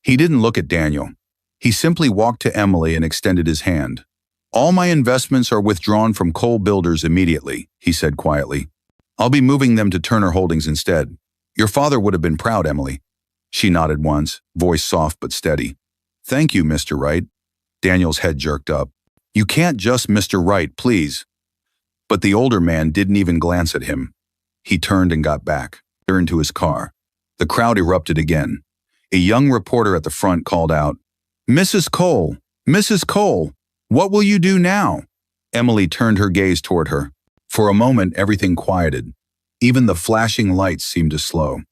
He didn't look at Daniel. He simply walked to Emily and extended his hand. All my investments are withdrawn from Cole Builders immediately, he said quietly. I'll be moving them to Turner Holdings instead. Your father would have been proud, Emily. She nodded once, voice soft but steady. Thank you, Mr. Wright. Daniel's head jerked up. You can't just Mr. Wright, please. But the older man didn't even glance at him. He turned and got back, into his car. The crowd erupted again. A young reporter at the front called out, Mrs. Cole, Mrs. Cole, what will you do now? Emily turned her gaze toward her. For a moment, everything quieted. Even the flashing lights seemed to slow.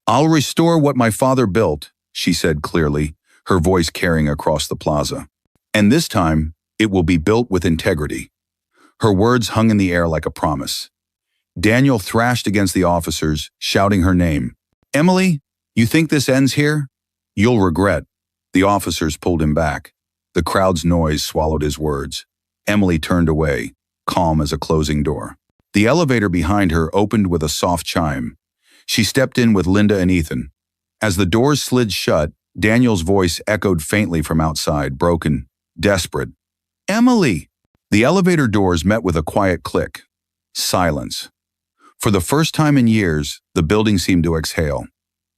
I'll restore what my father built, she said clearly, her voice carrying across the plaza. And this time, it will be built with integrity. Her words hung in the air like a promise. Daniel thrashed against the officers, shouting her name. Emily, you think this ends here? You'll regret. The officers pulled him back. The crowd's noise swallowed his words. Emily turned away, calm as a closing door. The elevator behind her opened with a soft chime. She stepped in with Linda and Ethan. As the doors slid shut, Daniel's voice echoed faintly from outside, broken, desperate. Emily! The elevator doors met with a quiet click. Silence. For the first time in years, the building seemed to exhale.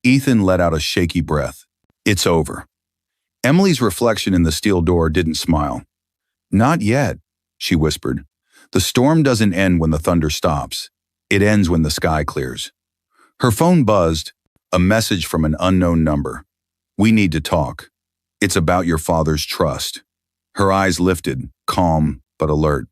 Ethan let out a shaky breath. It's over. Emily's reflection in the steel door didn't smile. Not yet, she whispered. The storm doesn't end when the thunder stops. It ends when the sky clears. Her phone buzzed, a message from an unknown number. We need to talk. It's about your father's trust. Her eyes lifted, calm but alert.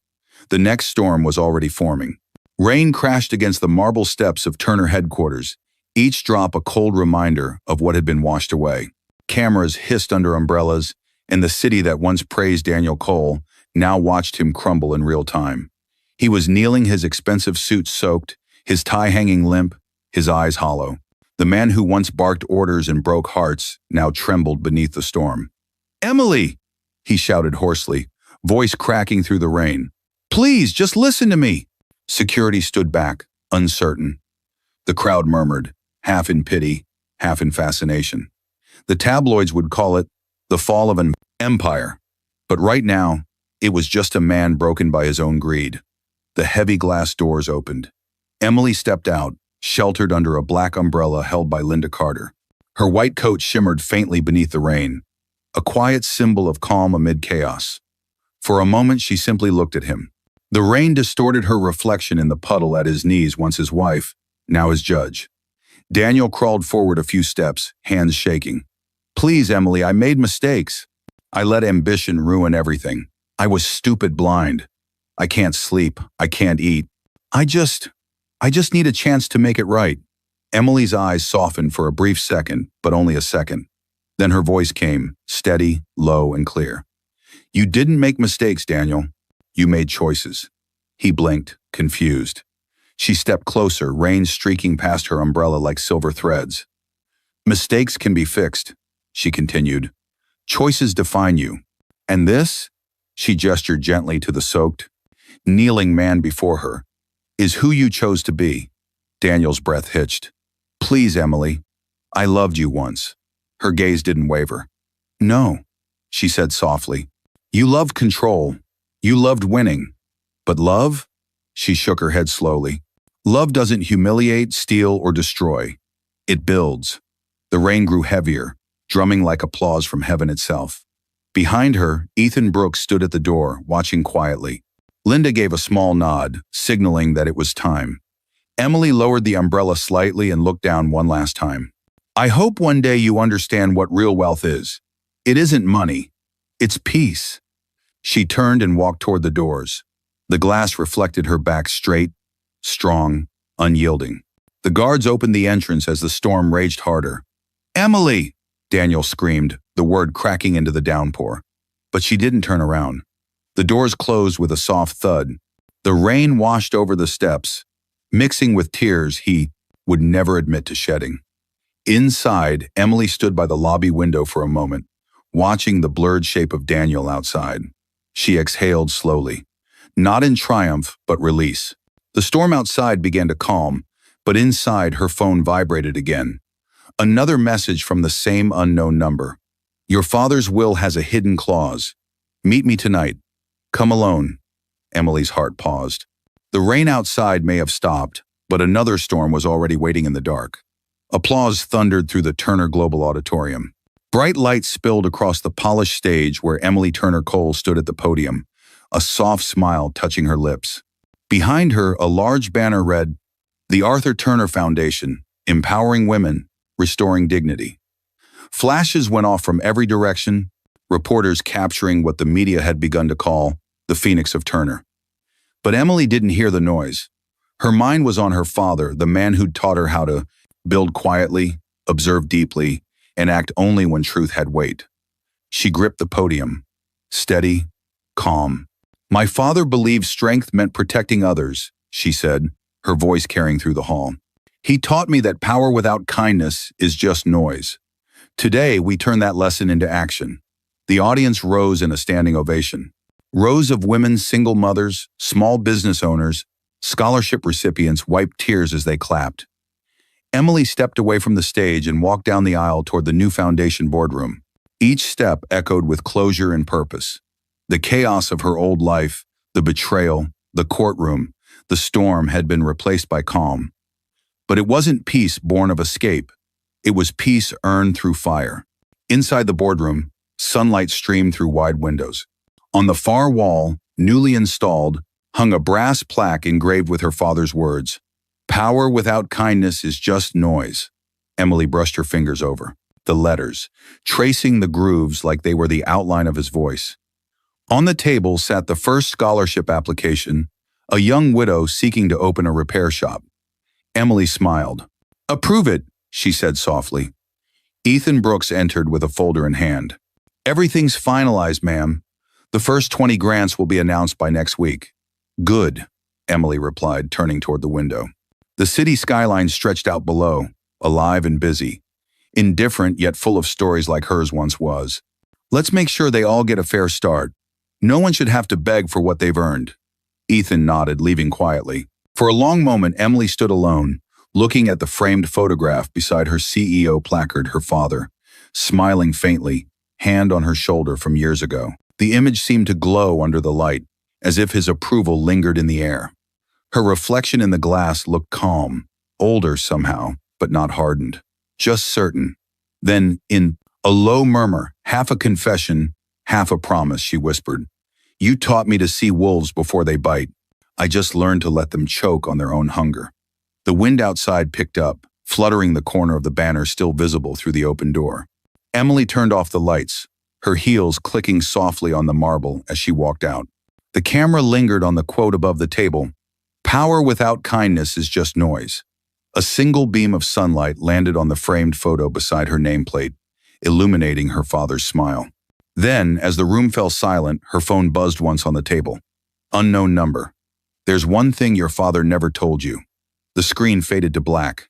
The next storm was already forming. Rain crashed against the marble steps of Turner headquarters, each drop a cold reminder of what had been washed away. Cameras hissed under umbrellas, and the city that once praised Daniel Cole now watched him crumble in real time. He was kneeling, his expensive suit soaked, his tie hanging limp, his eyes hollow. The man who once barked orders and broke hearts now trembled beneath the storm. Emily! he shouted hoarsely, voice cracking through the rain. Please, just listen to me. Security stood back, uncertain. The crowd murmured, half in pity, half in fascination. The tabloids would call it the fall of an empire. But right now, it was just a man broken by his own greed. The heavy glass doors opened. Emily stepped out, sheltered under a black umbrella held by Linda Carter. Her white coat shimmered faintly beneath the rain, a quiet symbol of calm amid chaos. For a moment, she simply looked at him. The rain distorted her reflection in the puddle at his knees, once his wife, now his judge. Daniel crawled forward a few steps, hands shaking. Please, Emily, I made mistakes. I let ambition ruin everything. I was stupid blind. I can't sleep. I can't eat. I just need a chance to make it right. Emily's eyes softened for a brief second, but only a second. Then her voice came, steady, low, and clear. You didn't make mistakes, Daniel. You made choices. He blinked, confused. She stepped closer, rain streaking past her umbrella like silver threads. Mistakes can be fixed, she continued. Choices define you. And this, she gestured gently to the soaked, kneeling man before her, is who you chose to be. Daniel's breath hitched. Please, Emily. I loved you once. Her gaze didn't waver. No, she said softly. You loved control. You loved winning. But love? She shook her head slowly. Love doesn't humiliate, steal, or destroy. It builds. The rain grew heavier, drumming like applause from heaven itself. Behind her, Ethan Brooks stood at the door, watching quietly. Linda gave a small nod, signaling that it was time. Emily lowered the umbrella slightly and looked down one last time. I hope one day you understand what real wealth is. It isn't money. It's peace. She turned and walked toward the doors. The glass reflected her back straight, strong, unyielding. The guards opened the entrance as the storm raged harder. Emily! Daniel screamed, the word cracking into the downpour. But she didn't turn around. The doors closed with a soft thud. The rain washed over the steps, mixing with tears he would never admit to shedding. Inside, Emily stood by the lobby window for a moment, watching the blurred shape of Daniel outside. She exhaled slowly, not in triumph, but release. The storm outside began to calm, but inside her phone vibrated again. Another message from the same unknown number. Your father's will has a hidden clause. Meet me tonight. Come alone. Emily's heart paused. The rain outside may have stopped, but another storm was already waiting in the dark. Applause thundered through the Turner Global Auditorium. Bright lights spilled across the polished stage where Emily Turner Cole stood at the podium, a soft smile touching her lips. Behind her, a large banner read, The Arthur Turner Foundation, Empowering Women, Restoring Dignity. Flashes went off from every direction, reporters capturing what the media had begun to call the Phoenix of Turner. But Emily didn't hear the noise. Her mind was on her father, the man who'd taught her how to build quietly, observe deeply, and act only when truth had weight. She gripped the podium, steady, calm. My father believed strength meant protecting others, she said, her voice carrying through the hall. He taught me that power without kindness is just noise. Today, we turn that lesson into action. The audience rose in a standing ovation. Rows of women, single mothers, small business owners, scholarship recipients wiped tears as they clapped. Emily stepped away from the stage and walked down the aisle toward the new foundation boardroom. Each step echoed with closure and purpose. The chaos of her old life, the betrayal, the courtroom, the storm had been replaced by calm. But it wasn't peace born of escape. It was peace earned through fire. Inside the boardroom, sunlight streamed through wide windows. On the far wall, newly installed, hung a brass plaque engraved with her father's words. Power without kindness is just noise. Emily brushed her fingers over the letters, tracing the grooves like they were the outline of his voice. On the table sat the first scholarship application, a young widow seeking to open a repair shop. Emily smiled. Approve it, she said softly. Ethan Brooks entered with a folder in hand. Everything's finalized, ma'am. The first 20 grants will be announced by next week. Good, Emily replied, turning toward the window. The city skyline stretched out below, alive and busy, indifferent yet full of stories like hers once was. Let's make sure they all get a fair start. No one should have to beg for what they've earned." Ethan nodded, leaving quietly. For a long moment, Emily stood alone, looking at the framed photograph beside her CEO placard, her father, smiling faintly, hand on her shoulder from years ago. The image seemed to glow under the light, as if his approval lingered in the air. Her reflection in the glass looked calm, older somehow, but not hardened, just certain. Then, in a low murmur, half a confession, half a promise, she whispered, "You taught me to see wolves before they bite. I just learned to let them choke on their own hunger." The wind outside picked up, fluttering the corner of the banner still visible through the open door. Emily turned off the lights, her heels clicking softly on the marble as she walked out. The camera lingered on the quote above the table, "Power without kindness is just noise." A single beam of sunlight landed on the framed photo beside her nameplate, illuminating her father's smile. Then, as the room fell silent, her phone buzzed once on the table. Unknown number. "There's one thing your father never told you." The screen faded to black,